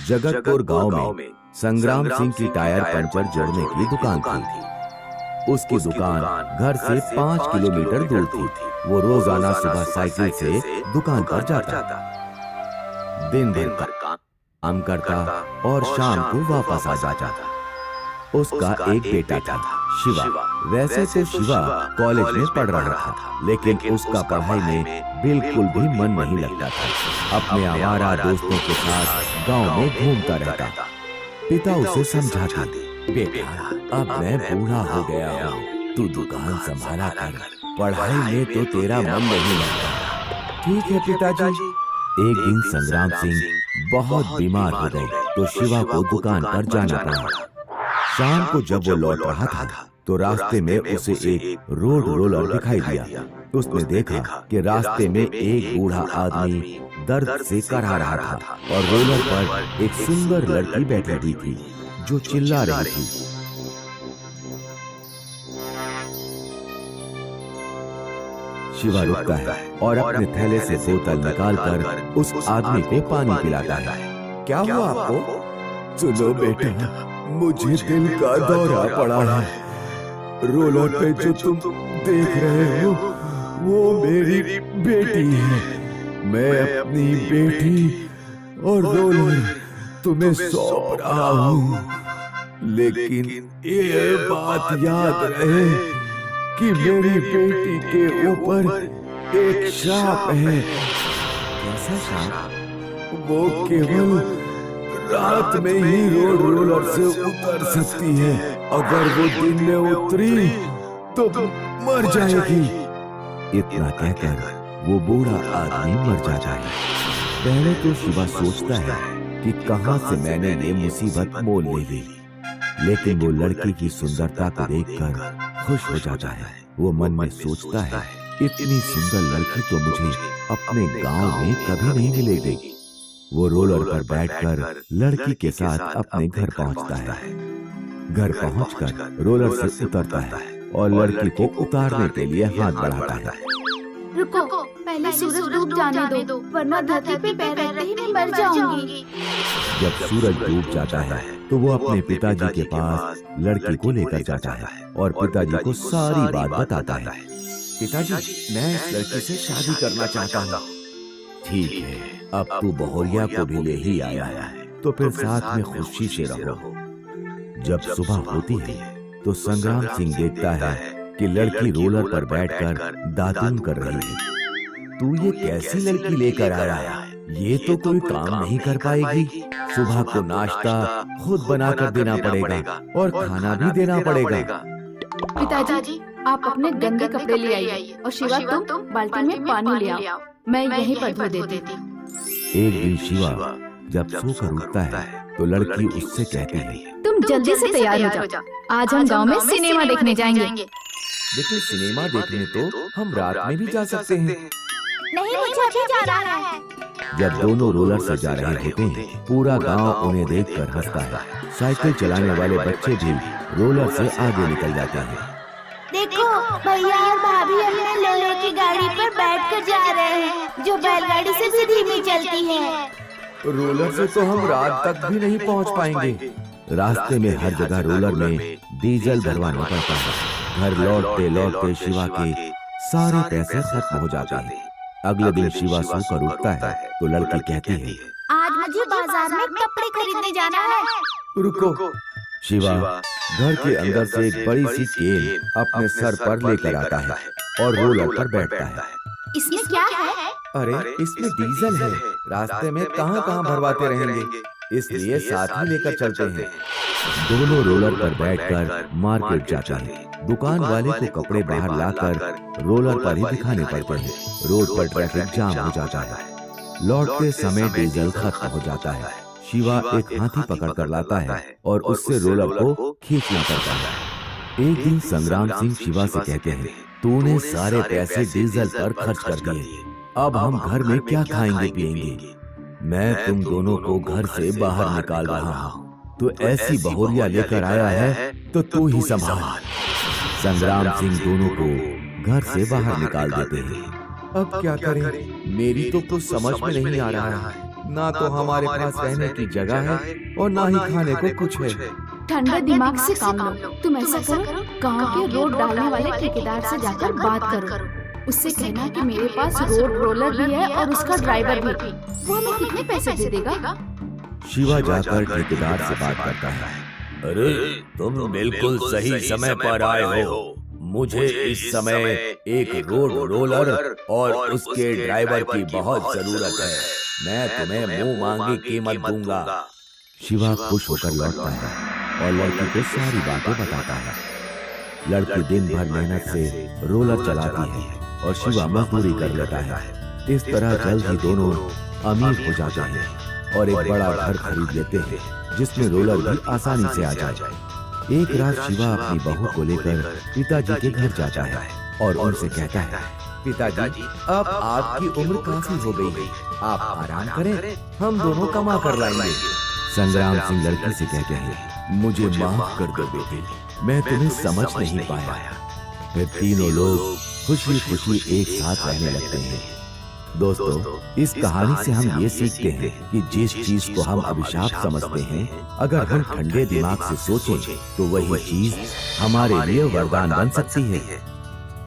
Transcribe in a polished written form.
जगतपुर गांव में संग्राम सिंह की टायर पंचर जोड़ने की दुकान थी। उसकी दुकान घर से 5 किलोमीटर दूर थी। वो रोजाना सुबह साइकिल से दुकान पर जाता, दिन भर काम करता और शाम को वापस आ जाता। उसका एक बेटा था, शिवा। वैसे तो शिवा कॉलेज में पढ़ रहा था, लेकिन उसका पढ़ाई में बिल्कुल भी मन नहीं लगता था। अपने आवारा दोस्तों के साथ गांव में घूमता रहता। पिता उसे समझाते, बेटा अब मैं बूढ़ा हो गया हूँ, तू दुकान संभाला कर, पढ़ाई में तो तेरा मन नहीं लगता। ठीक है पिताजी। एक दिन संग्राम सिंह बहुत बीमार हो गए तो शिवा को दुकान पर जाना पड़ा। शाम को जब वो लौट रहा था तो रास्ते में उसे एक रोड रोलर दिखाई दिया। उसने देखा कि रास्ते में एक बूढ़ा आदमी दर्द से कराह रहा था और रोलर पर एक सुंदर लड़की बैठी हुई थी जो चिल्ला रही थी। शिवा रुकता है और अपने थैले से बोतल निकालकर उस आदमी को पानी पिलाता है। क्या हुआ आपको? सुनो बेटा, मुझे दिल का दौरा पड़ा है। रोलर पे जो तुम देख रहे हो वो मेरी बेटी है। मैं अपनी बेटी और रोलर तुम्हें सौंप रहा हूँ, लेकिन ये बात याद रहे कि मेरी बेटी के ऊपर एक श्राप है। कैसा श्राप? वो केवल रात में ही रोड रोलर से उतर सकती है। अगर वो दिन में उतरी तो मर जाएगी। इतना कहकर वो बूढ़ा आदमी मर जाता है। पहले तो शिवा सोचता है कि कहां से मैंने ये मुसीबत मोल ले ली, लेकिन वो लड़की की सुंदरता को देखकर खुश हो जाता है। वो मन में सोचता है, इतनी सुंदर लड़की तो मुझे अपने गांव में कभी नहीं मिलेगी। वो रोलर पर बैठकर लड़की के साथ अपने घर पहुंचता है। घर पहुंचकर रोलर से उतरता है और लड़की को उतारने के लिए हाथ बढ़ाता है। रुको, पहले सूरज डूब जाने दो, वरना धरती पे पैर रखते ही मैं मर जाऊंगी। जब सूरज डूब जाता है तो वो अपने पिताजी के पास लड़की को लेकर जाता है और पिताजी को सारी बात बताता है। पिताजी, मैं इस लड़की से शादी करना चाहता हूँ। ठीक है, अब तू बहुरिया को भी ले ही आया है तो फिर साथ में खुशी से रहो। जब सुबह होती है तो संग्राम सिंह देखता है कि लड़की रोलर पर बैठकर दातून कर रही है। तू ये कैसी लड़की लेकर आया है? ये तो कोई काम नहीं कर पाएगी। सुबह को नाश्ता खुद बनाकर देना पड़ेगा और खाना भी देना पड़ेगा। पिताजी, आप अपने गंदे कपड़े ले आइए और शिवा तुम बाल्टी में पानी ले आओ, मैं यहीं पर धो देती हूँ। एक दिन शिवा जब सोकर उठता है तो लड़की उससे कहती है, तुम जल्दी से तैयार हो जाओ, आज हम गांव में सिनेमा देखने जाएंगे। लेकिन सिनेमा देखने तो हम रात में भी जा सकते हैं। नहीं, मुझे अभी जाना है। जब दोनों रोलर से जा रहे होते हैं, पूरा गांव उन्हें देखकर हंसता है। साइकिल चलाने वाले बच्चे भी रोलर से आगे निकल जाते हैं। देखो, भैया और भाभी अपने लोहे की गाड़ी पर बैठकर जा रहे हैं, जो बैलगाड़ी से भी धीमी चलती है। रोलर से तो हम रात तक भी नहीं पहुंच पाएंगे। रास्ते में हर जगह रोलर में डीजल भरवाना पड़ता है। घर लौटते लौटते शिवा के सारे पैसे खत्म हो जाते हैं। अगले दिन शिवा सोकर उठता है तो लड़की कहती है, आज मुझे बाजार में कपड़े खरीदने जाना है। रुको। शिवा घर के अंदर से एक बड़ी सी केन अपने सर पर लेकर आता है और रोलर पर बैठता है। इसमें क्या है? अरे, इसमें डीजल है। रास्ते में कहां कहां भरवाते रहेंगे, इसलिए साथ ही लेकर चलते हैं। दोनों रोलर पर बैठकर मार्केट जाते हैं। दुकान वाले को कपड़े बाहर लाकर रोलर पर ही दिखाने पड़ते हैं। रोड पर ट्रैफिक जाम हो जाता है। लौटते समय डीजल खत्म हो जाता है। शिवा एक हाथी पकड़ कर लाता है और उससे रोलर को खींचना पड़ता है। एक दिन संग्राम सिंह शिवा से कहते हैं, तूने सारे पैसे डीजल पर खर्च कर दिए, अब हम घर में क्या खाएंगे पिएंगे? मैं तुम दोनों को घर से बाहर निकाल रहा हूँ, तो ऐसी बहुरिया लेकर आया है तो तू ही संभाल। संग्राम सिंह दोनों को घर से बाहर निकाल देते हैं। अब क्या करें? मेरी तो कुछ समझ में नहीं आ रहा है। ना तो हमारे पास रहने की जगह है और ना ही खाने को कुछ है। ठंडे दिमाग से काम लो। तुम ऐसा करो, गांव के रोड डालने वाले ठेकेदार से जाकर बात करो। उससे कहना कि मेरे पास रोड रोलर भी है और उसका ड्राइवर भी। वो हमें कितने पैसे दे देगा? शिवा जाकर ठेकेदार से बात करता है। अरे तुम बिल्कुल सही समय पर आए हो। मुझे इस समय एक रोड रोलर और उसके ड्राइवर की बहुत जरूरत है। मैं तुम्हें मुंह मांगी कीमत दूंगा। शिवा खुश होकर लौटता है और लड़की को सारी बातें बताता है। लड़की दिन भर मेहनत से रोलर चलाती है और शिवा मजदूरी कर लेता है। इस तरह जल्द ही दोनों अमीर हो जाते हैं और एक बड़ा घर खरीद लेते हैं जिसमें रोलर भी आसानी से आ जाए। एक रात शिवा अपनी बहू को लेकर पिताजी के घर जाता है और उनसे कहता है, पिताजी अब आपकी उम्र काफी हो गई है, आप आराम करें, हम दोनों कमा कर लाएंगे। संग्राम सिंह लड़की से कहते हैं, मुझे माफ कर दो बेटी, मैं तुम्हें समझ नहीं पाया। फिर तीनों लोग खुशी खुशी एक साथ रहने लगते हैं। दोस्तों, इस कहानी से हम ये सीखते हैं कि जिस चीज को हम अभिशाप समझते हैं, अगर हम ठंडे दिमाग से सोचें तो वही चीज हमारे लिए वरदान बन सकती है।